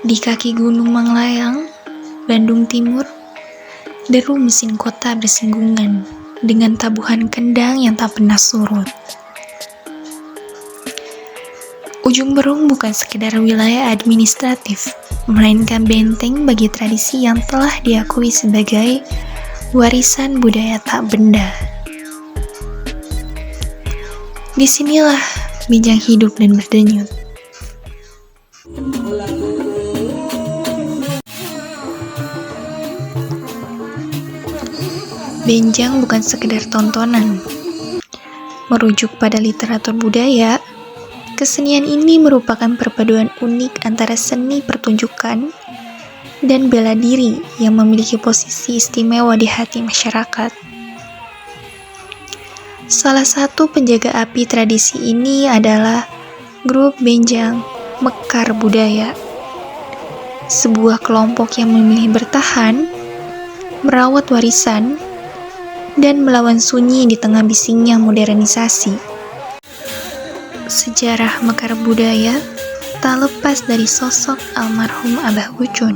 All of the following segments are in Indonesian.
Di kaki Gunung Manglayang, Bandung Timur, deru mesin kota bersinggungan dengan tabuhan kendang yang tak pernah surut. Ujung Berung bukan sekedar wilayah administratif, melainkan benteng bagi tradisi yang telah diakui sebagai warisan budaya tak benda. Disinilah Benjang hidup dan berdenyut. Benjang bukan sekedar tontonan. Merujuk pada literatur budaya, kesenian ini merupakan perpaduan unik antara seni pertunjukan dan bela diri yang memiliki posisi istimewa di hati masyarakat. Salah satu penjaga api tradisi ini adalah grup Benjang Mekar Budaya, sebuah kelompok yang memilih bertahan, merawat warisan, dan melawan sunyi di tengah bisingnya modernisasi. Sejarah Mekar Budaya tak lepas dari sosok almarhum Abah Ucun.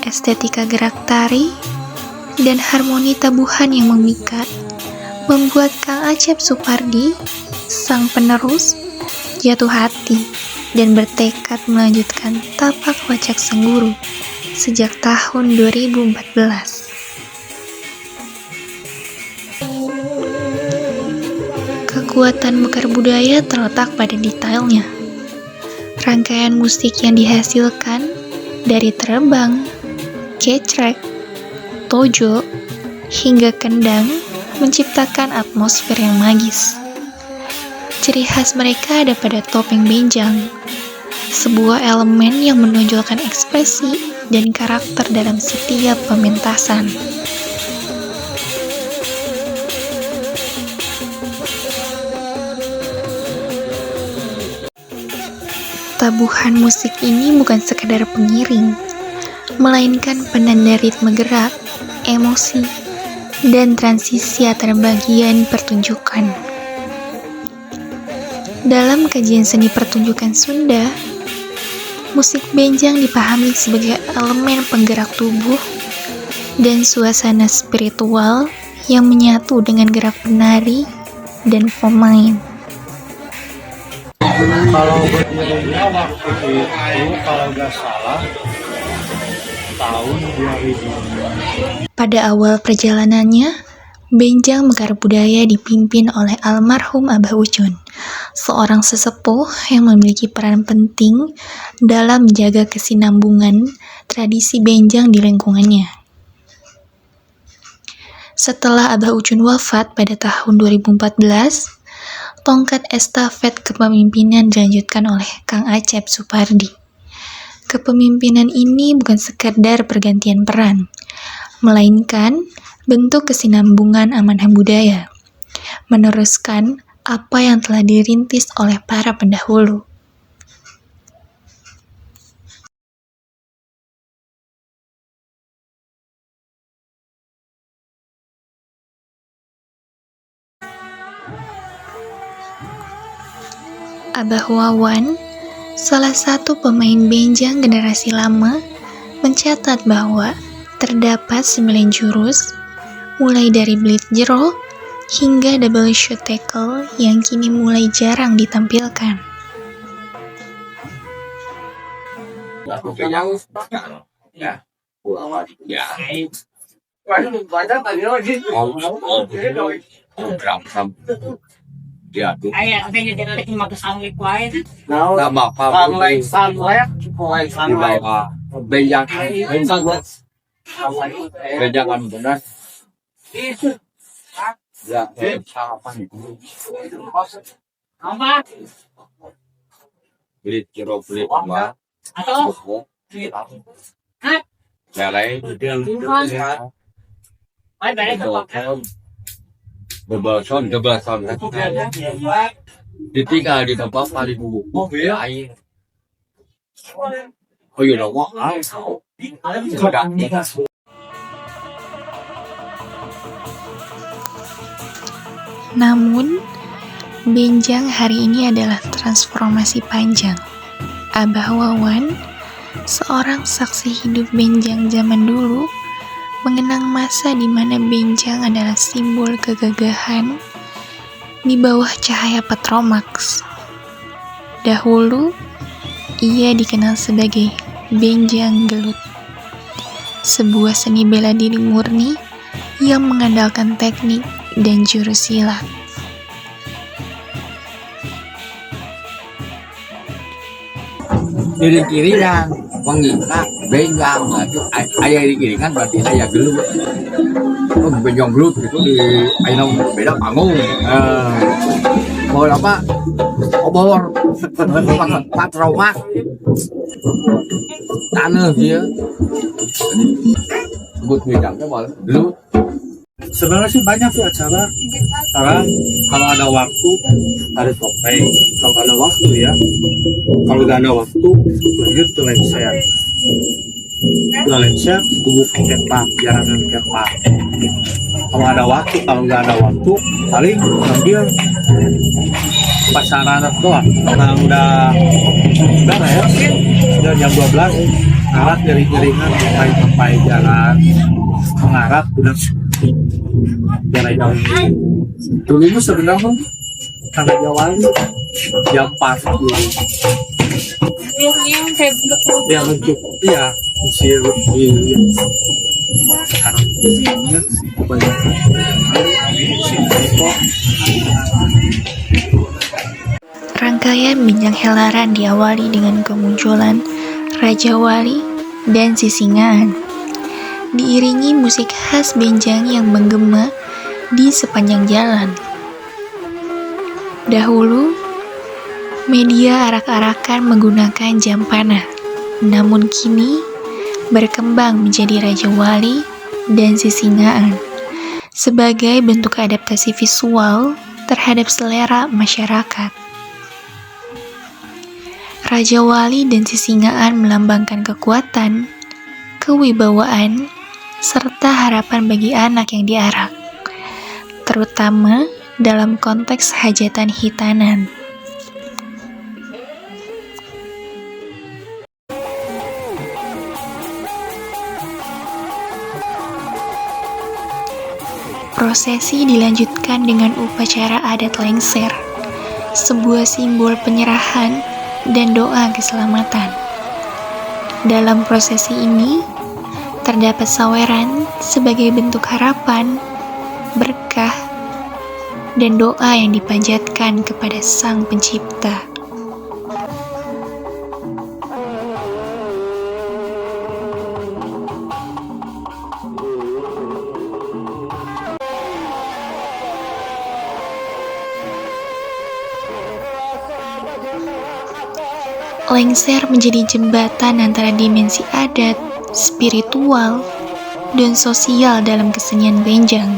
Estetika gerak tari dan harmoni tabuhan yang memikat membuat Kang Acep Supardi, sang penerus, jatuh hati dan bertekad melanjutkan tapak wacak sang guru sejak tahun 2014. Kekuatan Mekar Budaya terletak pada detailnya. Rangkaian musik yang dihasilkan dari terebang, kecrek, tojo, hingga kendang menciptakan atmosfer yang magis. Ciri khas mereka ada pada topeng benjang, sebuah elemen yang menonjolkan ekspresi dan karakter dalam setiap pementasan. Tabuhan musik ini bukan sekedar pengiring, melainkan penanda ritme gerak, emosi, dan transisi antar bagian pertunjukan. Dalam kajian seni pertunjukan Sunda, musik benjang dipahami sebagai elemen penggerak tubuh dan suasana spiritual yang menyatu dengan gerak penari dan pemain. Kalau berdirinya waktu itu, kalau nggak salah, tahun 2000. Pada awal perjalanannya, Benjang Mekar Budaya dipimpin oleh almarhum Abah Ucun, seorang sesepuh yang memiliki peran penting dalam menjaga kesinambungan tradisi benjang di lingkungannya. Setelah Abah Ucun wafat pada tahun 2014, tongkat estafet kepemimpinan dilanjutkan oleh Kang Acep Supardi. Kepemimpinan ini bukan sekedar pergantian peran, melainkan bentuk kesinambungan amanah budaya, meneruskan apa yang telah dirintis oleh para pendahulu. Abah Wawan, salah satu pemain benjang generasi lama, mencatat bahwa terdapat 9 jurus, mulai dari bleed jero hingga double shot tackle yang kini mulai jarang ditampilkan. Ditinggal di tempat paling buruk. Namun, benjang hari ini adalah transformasi panjang. Abah Wawan seorang saksi hidup benjang zaman dulu, mengenang masa di mana benjang adalah simbol kegagahan di bawah cahaya Petromax. Dahulu, ia dikenal sebagai benjang gelut, sebuah seni bela diri murni yang mengandalkan teknik dan jurus silat. Di kirian mengingat benjang itu ayah di kiri kan berarti ayah gelut. Oh, benjang gelut itu di ayah beda panggung. Mau apa? Obor Petromax tanah dia sebut bidangnya boleh gelut. Sebenarnya sih banyak sih acara. Sekarang kalau ada waktu ada topeng, kalau ada waktu ya. Kalau nggak ada waktu, lanjut ke lengser. Ke lengser, tubuh kepak, jalanan kepak. Kalau ada waktu, kalau nggak ada waktu, paling ngambil pasaran doang. Karena udah lah ya, sudah jam 12, alat dari jaringan sampai jalan mengarah udah jalan dulu itu sebenarnya tanggal Jawa jam 4 dulu yang untuk ya usir di sekarang banyak Rangkaian Benjang Helaran diawali dengan kemunculan Raja Wali dan Sisingaan, diiringi musik khas benjang yang menggema di sepanjang jalan. Dahulu, media arak-arakan menggunakan jam panah, namun kini berkembang menjadi Raja Wali dan Sisingaan sebagai bentuk adaptasi visual terhadap selera masyarakat. Raja Wali dan Sisingaan melambangkan kekuatan, kewibawaan, serta harapan bagi anak yang diarak, terutama dalam konteks hajatan hitanan. Prosesi dilanjutkan dengan upacara adat lengser, sebuah simbol penyerahan dan doa keselamatan. Dalam prosesi ini, terdapat saweran sebagai bentuk harapan, berkah, dan doa yang dipanjatkan kepada Sang Pencipta. Lengser menjadi jembatan antara dimensi adat, spiritual, dan sosial dalam kesenian benjang.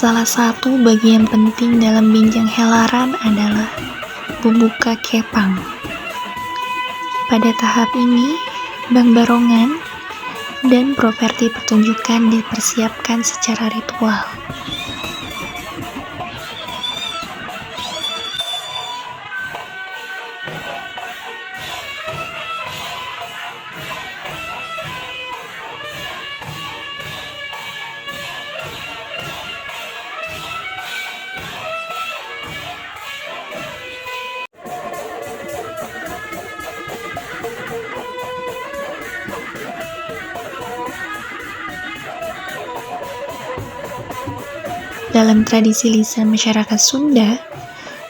Salah satu bagian penting dalam benjang helaran adalah pembuka kepang. Pada tahap ini, Bang Barongan dan properti pertunjukan dipersiapkan secara ritual. Dalam tradisi lisan masyarakat Sunda,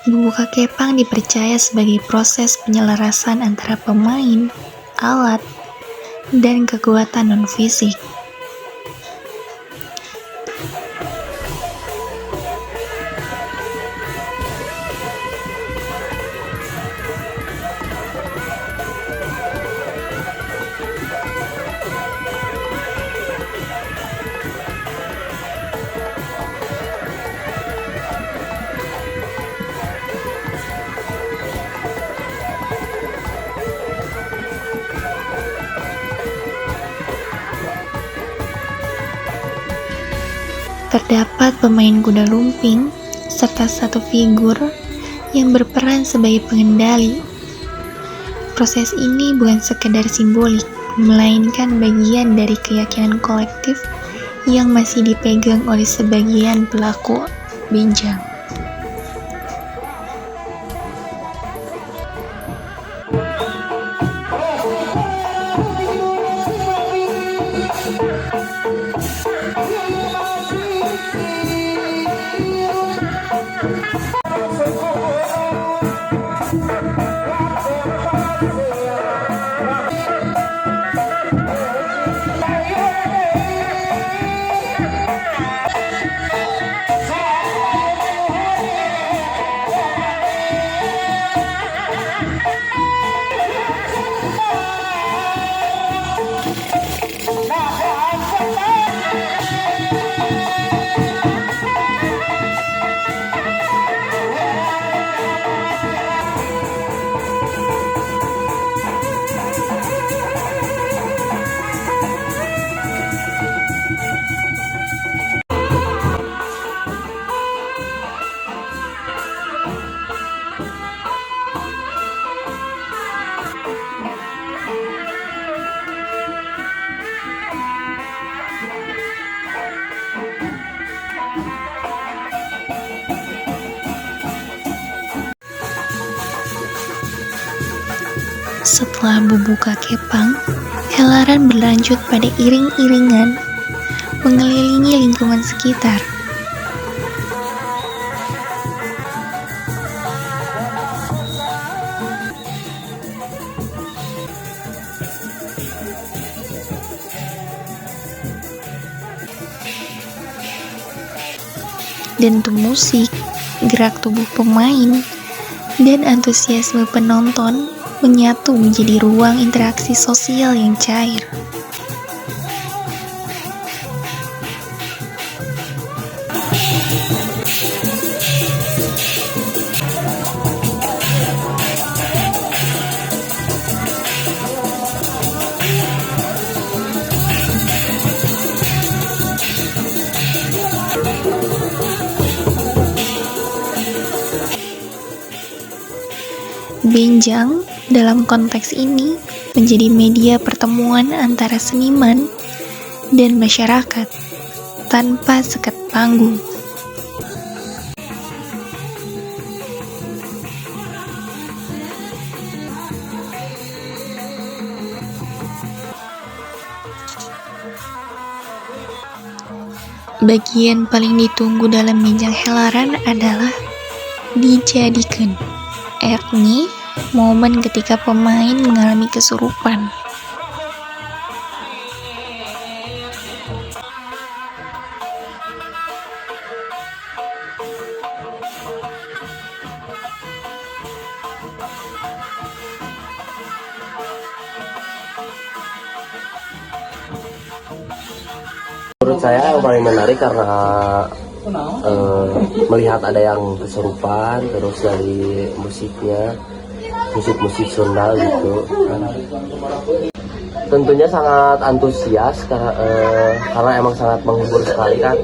bubuka kepang dipercaya sebagai proses penyelarasan antara pemain, alat, dan kekuatan non-fisik. Terdapat pemain kuda lumping serta satu figur yang berperan sebagai pengendali. Proses ini bukan sekedar simbolik, melainkan bagian dari keyakinan kolektif yang masih dipegang oleh sebagian pelaku benjang. Setelah bubuka kepang, helaran berlanjut pada iring-iringan mengelilingi lingkungan sekitar. Dentum musik, gerak tubuh pemain, dan antusiasme penonton menyatu menjadi ruang interaksi sosial yang cair. Benjang dalam konteks ini menjadi media pertemuan antara seniman dan masyarakat tanpa sekat panggung. Bagian paling ditunggu dalam benjang helaran adalah dijadikan, yakni momen ketika pemain mengalami kesurupan. Menurut saya yang paling menarik karena melihat ada yang kesurupan, terus dari musiknya, musik Sunda gitu. Tentunya sangat antusias karena emang sangat menghibur sekali kan.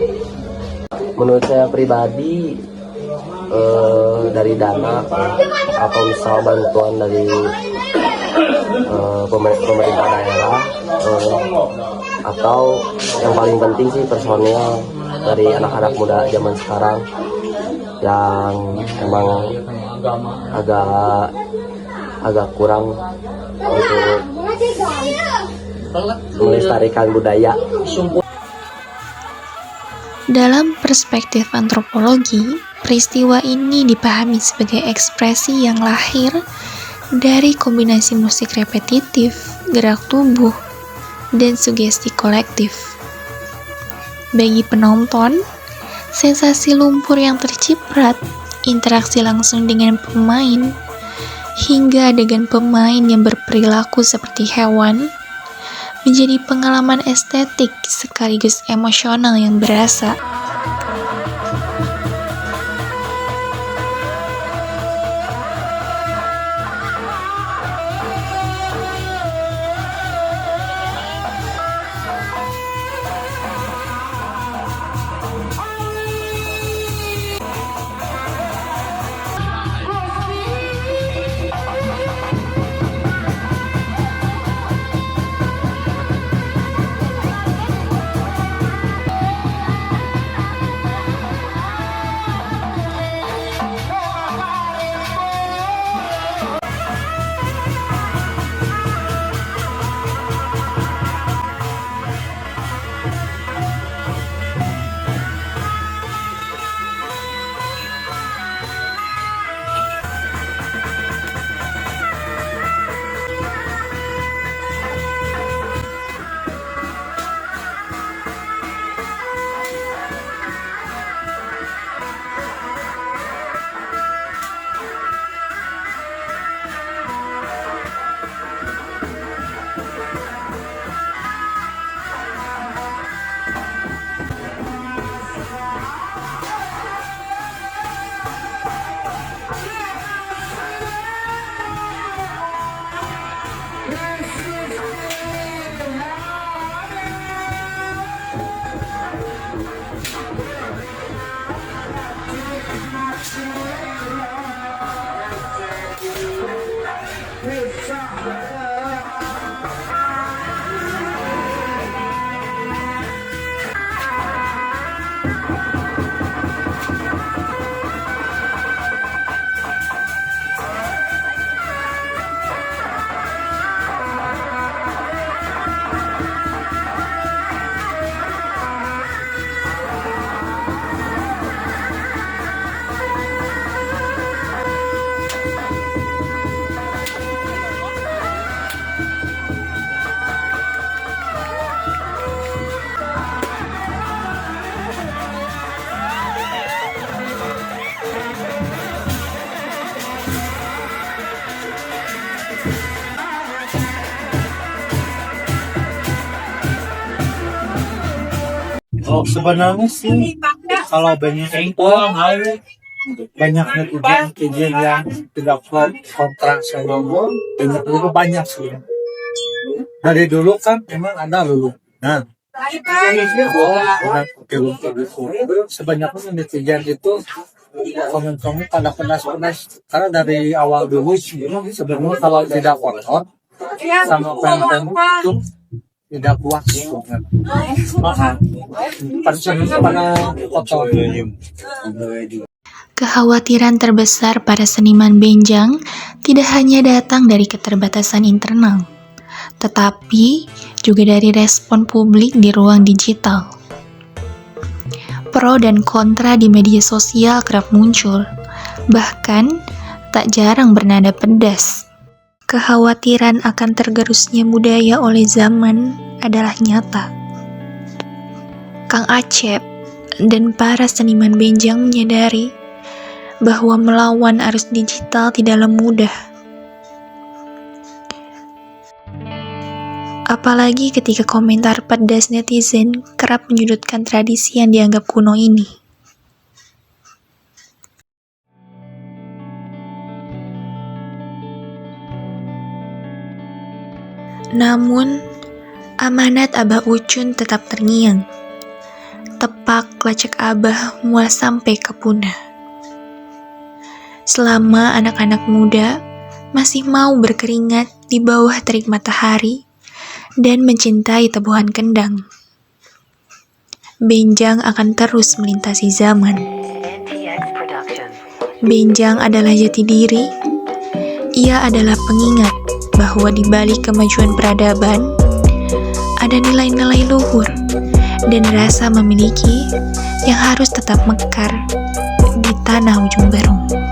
Menurut saya pribadi dari dana atau misal bantuan dari pemerintah daerah atau yang paling penting sih personil dari anak-anak muda zaman sekarang yang emang agak kurang untuk melestarikan budaya. Dalam perspektif antropologi, peristiwa ini dipahami sebagai ekspresi yang lahir dari kombinasi musik repetitif, gerak tubuh, dan sugesti kolektif. Bagi penonton, sensasi lumpur yang terciprat, interaksi langsung dengan pemain, hingga adegan pemain yang berperilaku seperti hewan, menjadi pengalaman estetik sekaligus emosional yang berasa. Oh, sebenarnya sih kalau banyak itu banyak netizen yang tidak kontra sama gue, banyak dulu banyak sih. Dari dulu kan memang ada dulu. Nah, sebanyak netizen itu komen-komen pada penas-penas karena dari awal dulu sih sebenarnya kalau tidak kotor sama konten itu tidak puas gitu kan. Pada kotor. Kekhawatiran terbesar para seniman benjang tidak hanya datang dari keterbatasan internal, tetapi juga dari respon publik di ruang digital. Pro dan kontra di media sosial kerap muncul, bahkan tak jarang bernada pedas. Kekhawatiran akan tergerusnya budaya oleh zaman adalah nyata. Kang Acep dan para seniman benjang menyadari bahwa melawan arus digital tidaklah mudah. Apalagi ketika komentar pedas netizen kerap menyudutkan tradisi yang dianggap kuno ini. Namun, amanat Abah Ucun tetap terngiang. Tepak lacak Abah mual sampai ke punah. Selama anak-anak muda masih mau berkeringat di bawah terik matahari dan mencintai tebuhan kendang, benjang akan terus melintasi zaman. Benjang adalah jati diri. Ia adalah pengingat bahwa di balik kemajuan peradaban ada nilai-nilai luhur dan rasa memiliki yang harus tetap mekar di tanah ujung Berung.